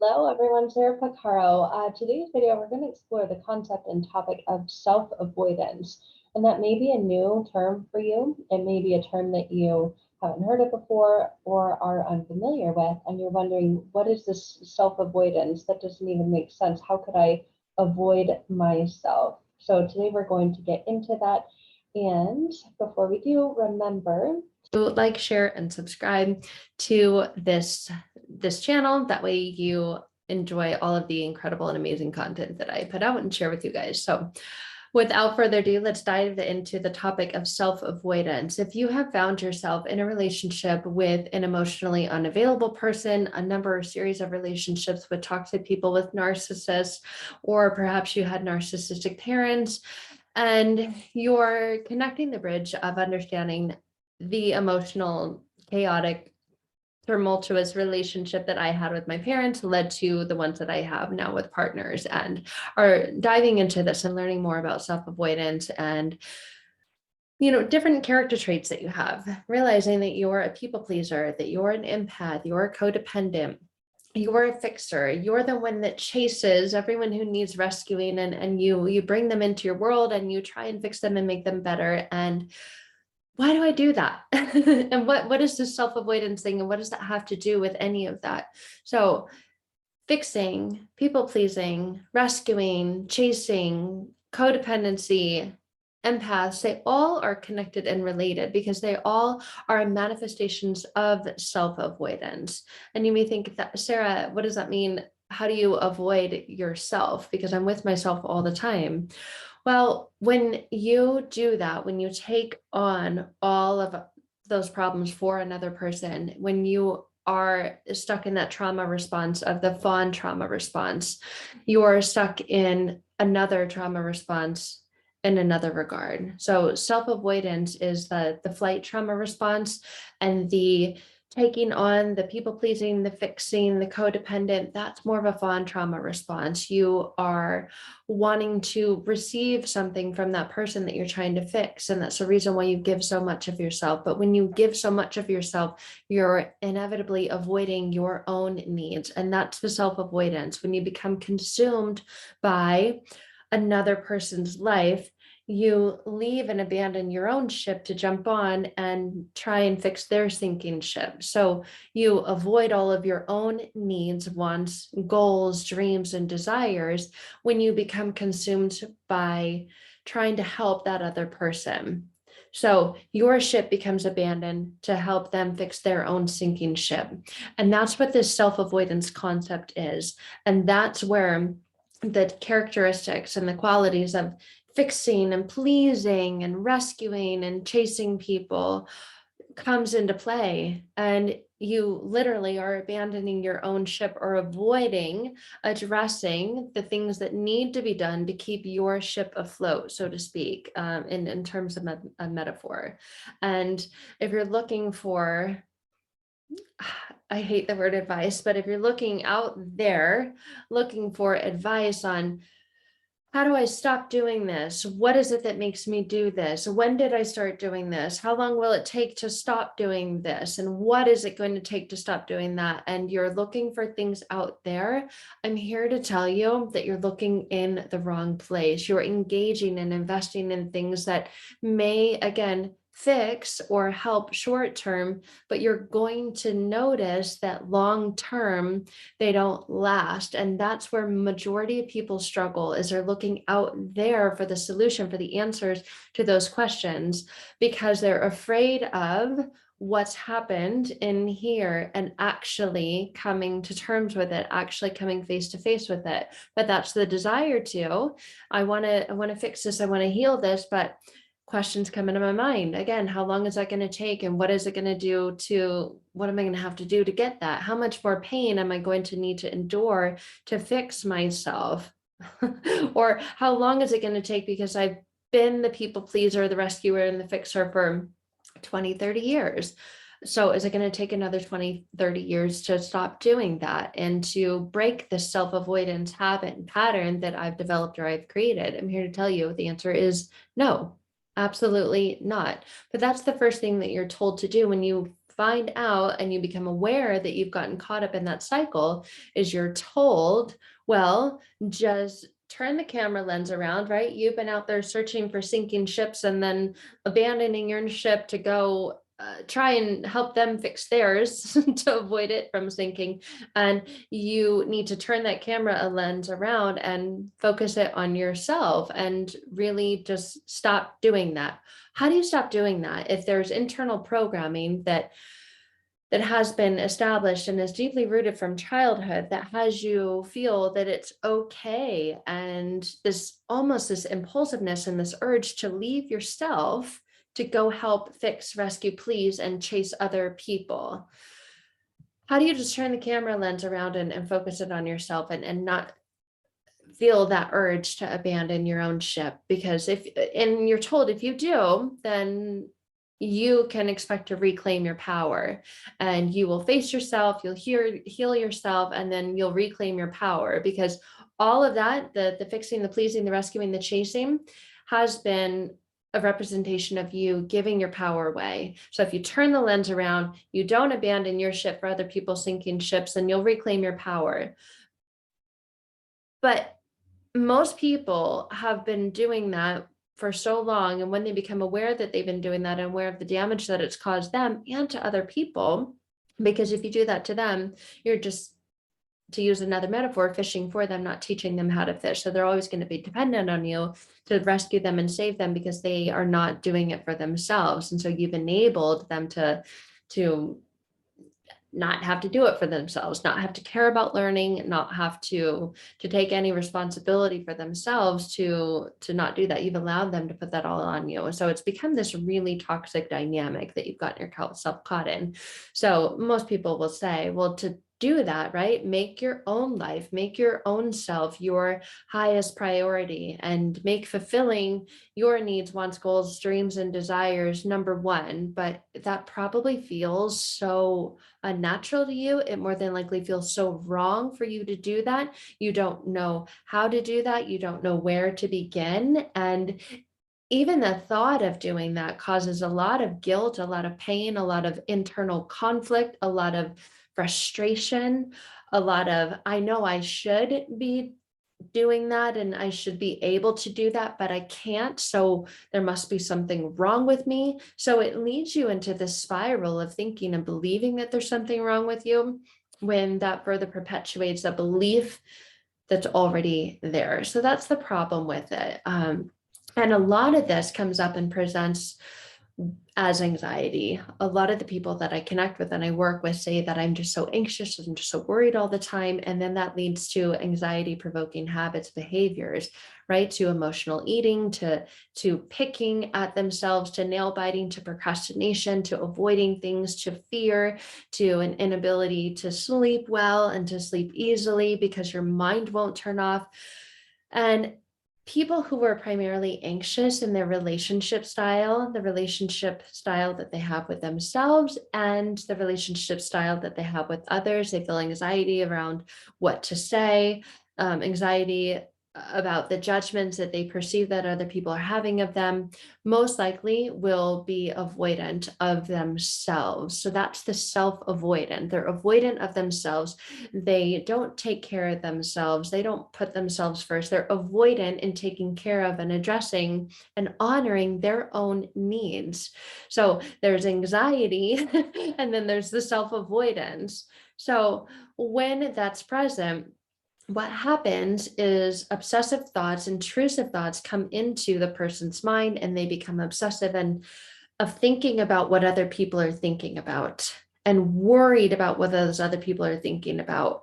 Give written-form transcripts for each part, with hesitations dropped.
Hello everyone, Sarah Pacaro. Today's video, we're going to explore the concept and topic of self-avoidance. And that may be a new term for you. It may be a term that you haven't heard of before or are unfamiliar with. And you're wondering, what is this self-avoidance? That doesn't even make sense. How could I avoid myself? So today we're going to get into that. And before we do, remember to like, share, and subscribe to this channel. That way you enjoy all of the incredible and amazing content that I put out and share with you guys. So without further ado, let's dive into the topic of self-avoidance. If you have found yourself in a relationship with an emotionally unavailable person, a number or series of relationships with toxic people, with narcissists, or perhaps you had narcissistic parents, and you're connecting the bridge of understanding the emotional, chaotic, tumultuous relationship that I had with my parents led to the ones that I have now with partners, and are diving into this and learning more about self-avoidance and different character traits that you have, realizing that you're a people pleaser, that you're an empath, you're a codependent, you're a fixer, you're the one that chases everyone who needs rescuing, and you bring them into your world and you try and fix them and make them better. And why do I do that? And what is this self-avoidance thing? And what does that have to do with any of that? So fixing, people pleasing, rescuing, chasing, codependency, empaths, they all are connected and related because they all are manifestations of self-avoidance. And you may think that, Sarah, what does that mean? How do you avoid yourself? Because I'm with myself all the time. Well, when you do that, when you take on all of those problems for another person, when you are stuck in that trauma response of the fawn trauma response, you are stuck in another trauma response in another regard. So self-avoidance is the flight trauma response, and the taking on the people pleasing, the fixing, the codependent, that's more of a fawn trauma response. You are wanting to receive something from that person that you're trying to fix. And that's the reason why you give so much of yourself. But when you give so much of yourself, you're inevitably avoiding your own needs. And that's the self-avoidance. When you become consumed by another person's life, you leave and abandon your own ship to jump on and try and fix their sinking ship. So you avoid all of your own needs, wants, goals, dreams, and desires when you become consumed by trying to help that other person. So your ship becomes abandoned to help them fix their own sinking ship. And that's what this self-avoidance concept is. And that's where the characteristics and the qualities of fixing and pleasing and rescuing and chasing people comes into play. And you literally are abandoning your own ship or avoiding addressing the things that need to be done to keep your ship afloat, so to speak, in terms of a metaphor. And if you're looking for, I hate the word advice, but if you're looking out there, looking for advice on how do I stop doing this? What is it that makes me do this? When did I start doing this? How long will it take to stop doing this? And what is it going to take to stop doing that? And you're looking for things out there. I'm here to tell you that you're looking in the wrong place. You're engaging and investing in things that may, again, fix or help short term, but you're going to notice that long term they don't last. And that's where majority of people struggle, is they're looking out there for the solution, for the answers to those questions, because they're afraid of what's happened in here and actually coming to terms with it, actually coming face to face with it. But that's the desire to, I want to fix this, I want to heal this, but questions come into my mind. Again, how long is that going to take? And what is it going to do to, what am I going to have to do to get that? How much more pain am I going to need to endure to fix myself? Or how long is it going to take because I've been the people pleaser, the rescuer, and the fixer for 20, 30 years. So is it going to take another 20, 30 years to stop doing that and to break the self-avoidance habit and pattern that I've developed or I've created? I'm here to tell you the answer is no. Absolutely not. But that's the first thing that you're told to do when you find out and you become aware that you've gotten caught up in that cycle is you're told, well, just turn the camera lens around, right? You've been out there searching for sinking ships and then abandoning your ship to go try and help them fix theirs to avoid it from sinking. And you need to turn that camera lens around and focus it on yourself and really just stop doing that. How do you stop doing that? If there's internal programming that has been established and is deeply rooted from childhood that has you feel that it's okay, and this almost this impulsiveness and this urge to leave yourself to go help fix, rescue, please, and chase other people. How do you just turn the camera lens around and focus it on yourself and not feel that urge to abandon your own ship? Because and you're told if you do, then you can expect to reclaim your power and you will face yourself, you'll heal yourself, and then you'll reclaim your power, because all of that, the fixing, the pleasing, the rescuing, the chasing, has been a representation of you giving your power away. So if you turn the lens around, you don't abandon your ship for other people sinking ships, and you'll reclaim your power. But most people have been doing that for so long, and when they become aware that they've been doing that and aware of the damage that it's caused them and to other people, because if you do that to them, you're just, to use another metaphor, fishing for them, not teaching them how to fish. So they're always going to be dependent on you to rescue them and save them because they are not doing it for themselves. And so you've enabled them to not have to do it for themselves, not have to care about learning, not have to take any responsibility for themselves, to not do that. You've allowed them to put that all on you. And so it's become this really toxic dynamic that you've gotten yourself caught in. So most people will say, well, to do that, right? Make your own life, make your own self your highest priority, and make fulfilling your needs, wants, goals, dreams, and desires number one. But that probably feels so unnatural to you. It more than likely feels so wrong for you to do that. You don't know how to do that. You don't know where to begin. And even the thought of doing that causes a lot of guilt, a lot of pain, a lot of internal conflict, a lot of frustration, a lot of, I know I should be doing that and I should be able to do that, but I can't. So there must be something wrong with me. So it leads you into this spiral of thinking and believing that there's something wrong with you, when that further perpetuates a belief that's already there. So that's the problem with it. And a lot of this comes up and presents as anxiety. A lot of the people that I connect with and I work with say that I'm just so anxious, I'm just so worried all the time. And then that leads to anxiety provoking habits, behaviors, right? To emotional eating, to picking at themselves, to nail biting, to procrastination, to avoiding things, to fear, to an inability to sleep well and to sleep easily because your mind won't turn off. And people who are primarily anxious in their relationship style, the relationship style that they have with themselves and the relationship style that they have with others, they feel anxiety around what to say, anxiety about the judgments that they perceive that other people are having of them, most likely will be avoidant of themselves. So that's the self-avoidant. They're avoidant of themselves. They don't take care of themselves. They don't put themselves first. They're avoidant in taking care of and addressing and honoring their own needs. So there's anxiety and then there's the self-avoidance. So when that's present, what happens is obsessive thoughts, intrusive thoughts come into the person's mind, and they become obsessive and of thinking about what other people are thinking about and worried about what those other people are thinking about,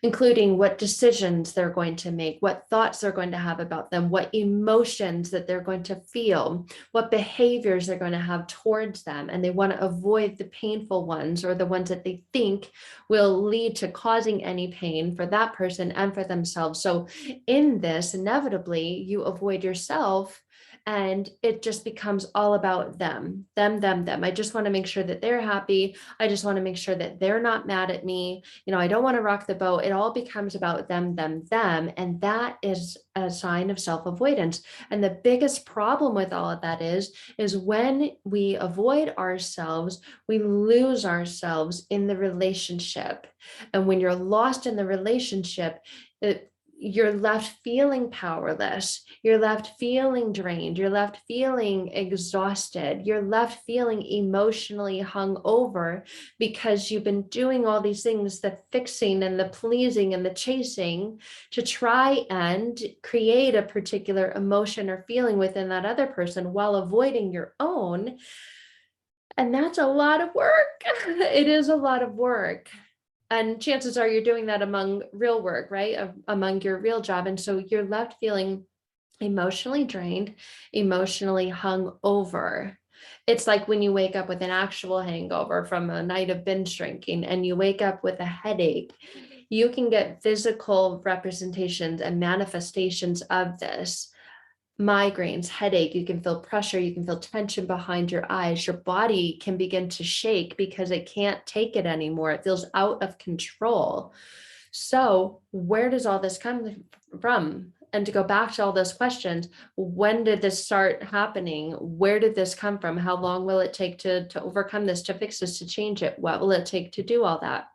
including what decisions they're going to make, what thoughts they're going to have about them, what emotions that they're going to feel, what behaviors they're going to have towards them. And they want to avoid the painful ones, or the ones that they think will lead to causing any pain for that person and for themselves. So in this, inevitably, you avoid yourself And it just becomes all about them. I just want to make sure that they're happy. I just want to make sure that they're not mad at me. I don't want to rock the boat. It all becomes about them. And that is a sign of self-avoidance. And the biggest problem with all of that is when we avoid ourselves, we lose ourselves in the relationship. And when you're lost in the relationship, you're left feeling powerless. You're left feeling drained. You're left feeling exhausted. You're left feeling emotionally hung over because you've been doing all these things, the fixing and the pleasing and the chasing, to try and create a particular emotion or feeling within that other person while avoiding your own. And that's a lot of work. It is a lot of work. And chances are you're doing that among real work, right? Among your real job. And so you're left feeling emotionally drained, emotionally hung over. It's like when you wake up with an actual hangover from a night of binge drinking and you wake up with a headache. You can get physical representations and manifestations of this. Migraines, headache, you can feel pressure, you can feel tension behind your eyes. Your body can begin to shake because it can't take it anymore. It feels out of control. So where does all this come from? And to go back to all those questions, when did this start happening? Where did this come from? How long will it take to overcome this, to fix this, to change it? What will it take to do all that?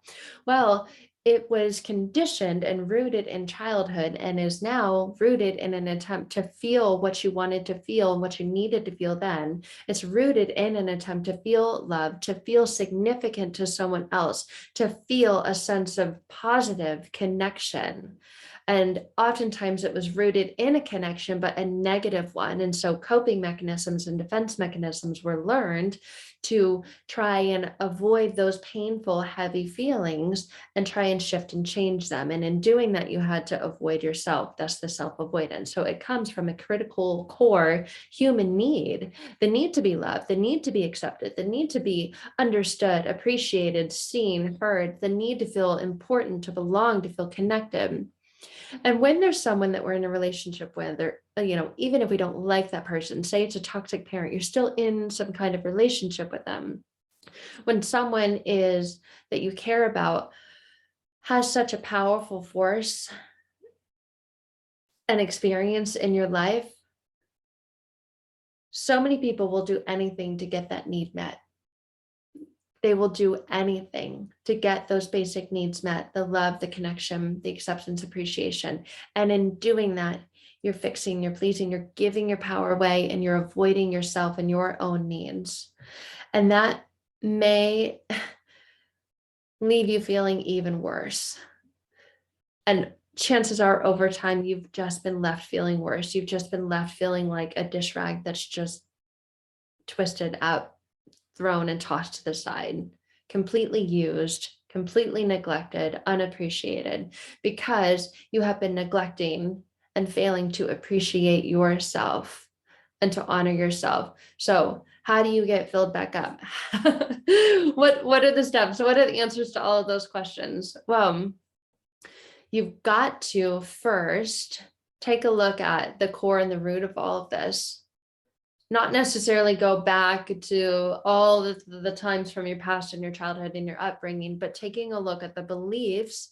Well, it was conditioned and rooted in childhood and is now rooted in an attempt to feel what you wanted to feel and what you needed to feel then. It's rooted in an attempt to feel loved, to feel significant to someone else, to feel a sense of positive connection. And oftentimes it was rooted in a connection, but a negative one. And so coping mechanisms and defense mechanisms were learned to try and avoid those painful, heavy feelings and try and shift and change them. And in doing that, you had to avoid yourself. That's the self-avoidance. So it comes from a critical core human need, the need to be loved, the need to be accepted, the need to be understood, appreciated, seen, heard, the need to feel important, to belong, to feel connected. And when there's someone that we're in a relationship with, or, even if we don't like that person, say it's a toxic parent, you're still in some kind of relationship with them. When someone is that you care about has such a powerful force and experience in your life, so many people will do anything to get that need met. They will do anything to get those basic needs met, the love, the connection, the acceptance, appreciation. And in doing that, you're fixing, you're pleasing, you're giving your power away, and you're avoiding yourself and your own needs. And that may leave you feeling even worse. And chances are over time, you've just been left feeling worse. You've just been left feeling like a dish rag that's just twisted up, thrown and tossed to the side, completely used, completely neglected, unappreciated, because you have been neglecting and failing to appreciate yourself and to honor yourself. So how do you get filled back up? What are the steps? What are the answers to all of those questions? Well, you've got to first take a look at the core and the root of all of this. Not necessarily go back to all the times from your past and your childhood and your upbringing, but taking a look at the beliefs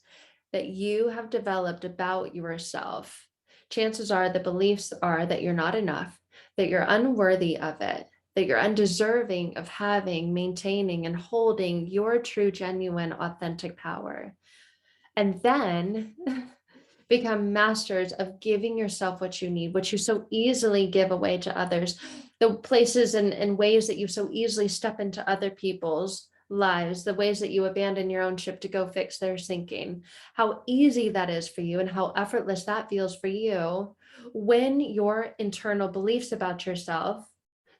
that you have developed about yourself. Chances are the beliefs are that you're not enough, that you're unworthy of it, that you're undeserving of having, maintaining, and holding your true, genuine, authentic power. And then become masters of giving yourself what you need, what you so easily give away to others, the places and ways that you so easily step into other people's lives, the ways that you abandon your own ship to go fix their sinking, how easy that is for you and how effortless that feels for you when your internal beliefs about yourself,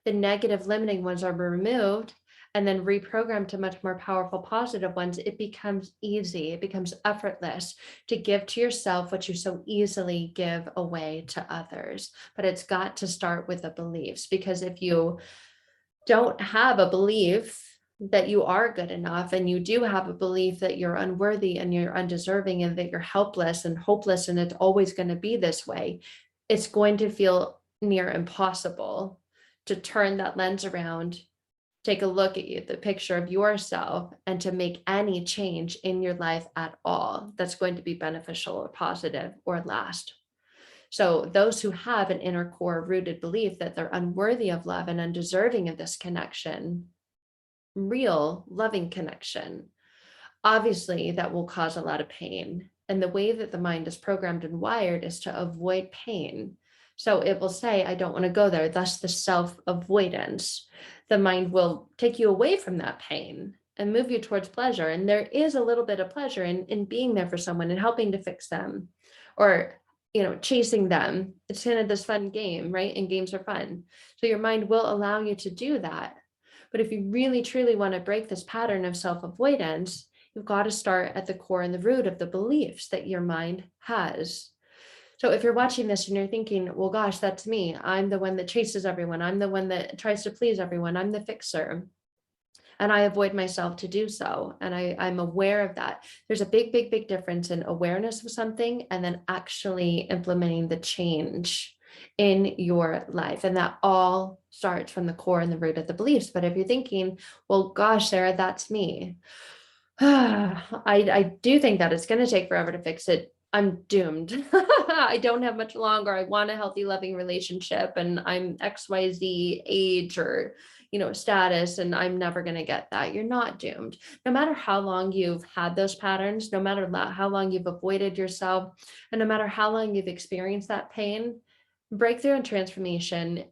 the negative limiting ones, are removed and then reprogrammed to much more powerful, positive ones. It becomes easy. It becomes effortless to give to yourself what you so easily give away to others. But it's got to start with the beliefs, because if you don't have a belief that you are good enough, and you do have a belief that you're unworthy and you're undeserving and that you're helpless and hopeless and it's always going to be this way, it's going to feel near impossible to turn that lens around, take a look at you, the picture of yourself, and to make any change in your life at all that's going to be beneficial or positive or last. So those who have an inner core rooted belief that they're unworthy of love and undeserving of this connection, real loving connection, obviously that will cause a lot of pain. And the way that the mind is programmed and wired is to avoid pain. So it will say, I don't want to go there. Thus the self-avoidance. The mind will take you away from that pain and move you towards pleasure. And there is a little bit of pleasure in being there for someone and helping to fix them, or chasing them. It's kind of this fun game, right? And games are fun. So your mind will allow you to do that. But if you really truly want to break this pattern of self-avoidance, you've got to start at the core and the root of the beliefs that your mind has. So if you're watching this and you're thinking, well, gosh, that's me. I'm the one that chases everyone. I'm the one that tries to please everyone. I'm the fixer. And I avoid myself to do so. And I'm aware of that. There's a big, big, big difference in awareness of something and then actually implementing the change in your life. And that all starts from the core and the root of the beliefs. But if you're thinking, well, gosh, Sarah, that's me. I do think that it's going to take forever to fix it. I'm doomed. I don't have much longer. I want a healthy, loving relationship, and I'm XYZ age or, status, and I'm never going to get that. You're not doomed. No matter how long you've had those patterns, no matter how long you've avoided yourself, and no matter how long you've experienced that pain, breakthrough and transformation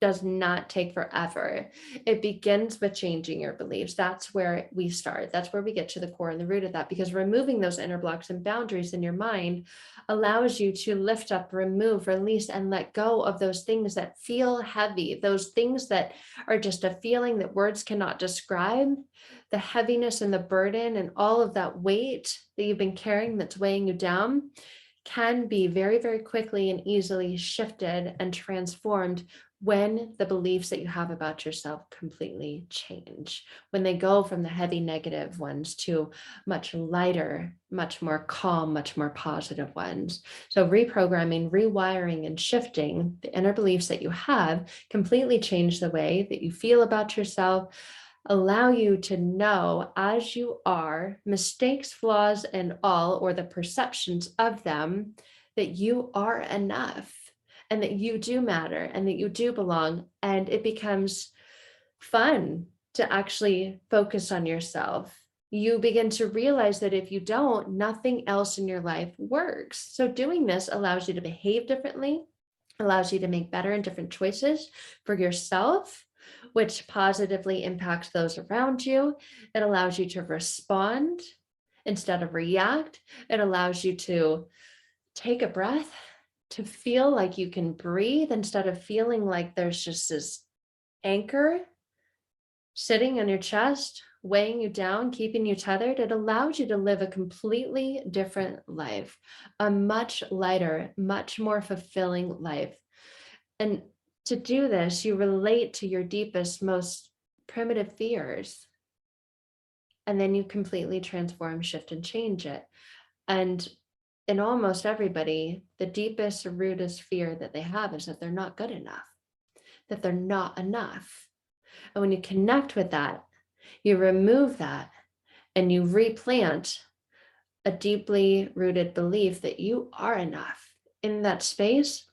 does not take forever. It begins with changing your beliefs. That's where we start. That's where we get to the core and the root of that, because removing those inner blocks and boundaries in your mind allows you to lift up, remove, release, and let go of those things that feel heavy, those things that are just a feeling that words cannot describe, the heaviness and the burden and all of that weight that you've been carrying that's weighing you down can be very, very quickly and easily shifted and transformed when the beliefs that you have about yourself completely change, when they go from the heavy negative ones to much lighter, much more calm, much more positive ones. So reprogramming, rewiring, and shifting the inner beliefs that you have completely change the way that you feel about yourself, allow you to know as you are, mistakes, flaws, and all, or the perceptions of them, that you are enough and that you do matter and that you do belong. And it becomes fun to actually focus on yourself. You begin to realize that if you don't, nothing else in your life works. So doing this allows you to behave differently, allows you to make better and different choices for yourself, which positively impacts those around you. It allows you to respond instead of react. It allows you to take a breath, to feel like you can breathe instead of feeling like there's just this anchor sitting on your chest, weighing you down, keeping you tethered. It allows you to live a completely different life, a much lighter, much more fulfilling life. And to do this, you relate to your deepest, most primitive fears. And then you completely transform, shift, and change it. And in almost everybody, the deepest, rootest fear that they have is that they're not good enough, that they're not enough. And when you connect with that, you remove that and you replant a deeply rooted belief that you are enough. In that space,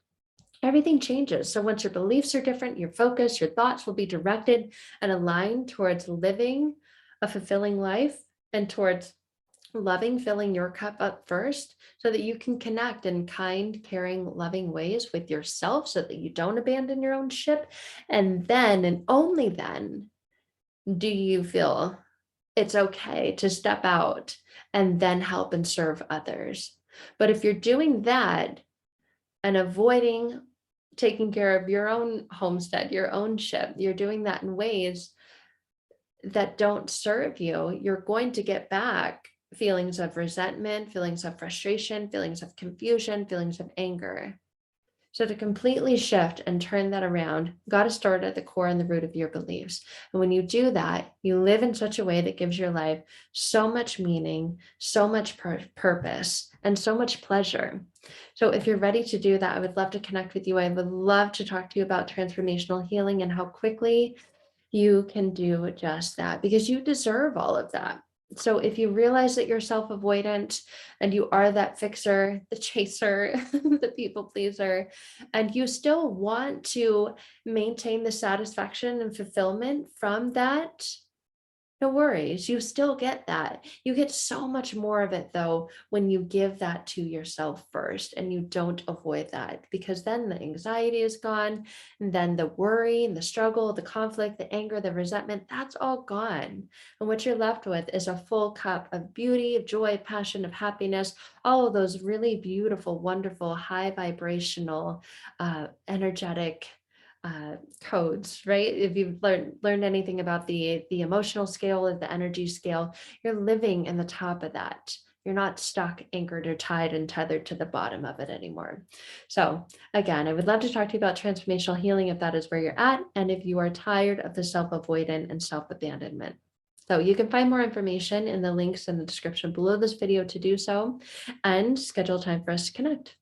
everything changes. So once your beliefs are different, your focus, your thoughts will be directed and aligned towards living a fulfilling life and towards loving, filling your cup up first so that you can connect in kind, caring, loving ways with yourself so that you don't abandon your own ship. And then, and only then, do you feel it's okay to step out and then help and serve others. But if you're doing that and avoiding taking care of your own homestead, your own ship, you're doing that in ways that don't serve you, you're going to get back feelings of resentment, feelings of frustration, feelings of confusion, feelings of anger. So to completely shift and turn that around, you got to start at the core and the root of your beliefs. And when you do that, you live in such a way that gives your life so much meaning, so much purpose, and so much pleasure. So if you're ready to do that, I would love to connect with you. I would love to talk to you about transformational healing and how quickly you can do just that, because you deserve all of that. So if you realize that you're self-avoidant and you are that fixer, the chaser, the people pleaser, and you still want to maintain the satisfaction and fulfillment from that, no worries, you still get that. You get so much more of it though when you give that to yourself first and you don't avoid that, because then the anxiety is gone, and then the worry and the struggle, the conflict, the anger, the resentment, that's all gone. And what you're left with is a full cup of beauty, of joy, passion, of happiness, all of those really beautiful, wonderful, high vibrational, energetic codes, right? If you've learned anything about the emotional scale or the energy scale, you're living in the top of that. You're not stuck, anchored, or tied and tethered to the bottom of it anymore. So again, I would love to talk to you about transformational healing if that is where you're at, and if you are tired of the self-avoidant and self-abandonment. So you can find more information in the links in the description below this video to do so, and schedule time for us to connect.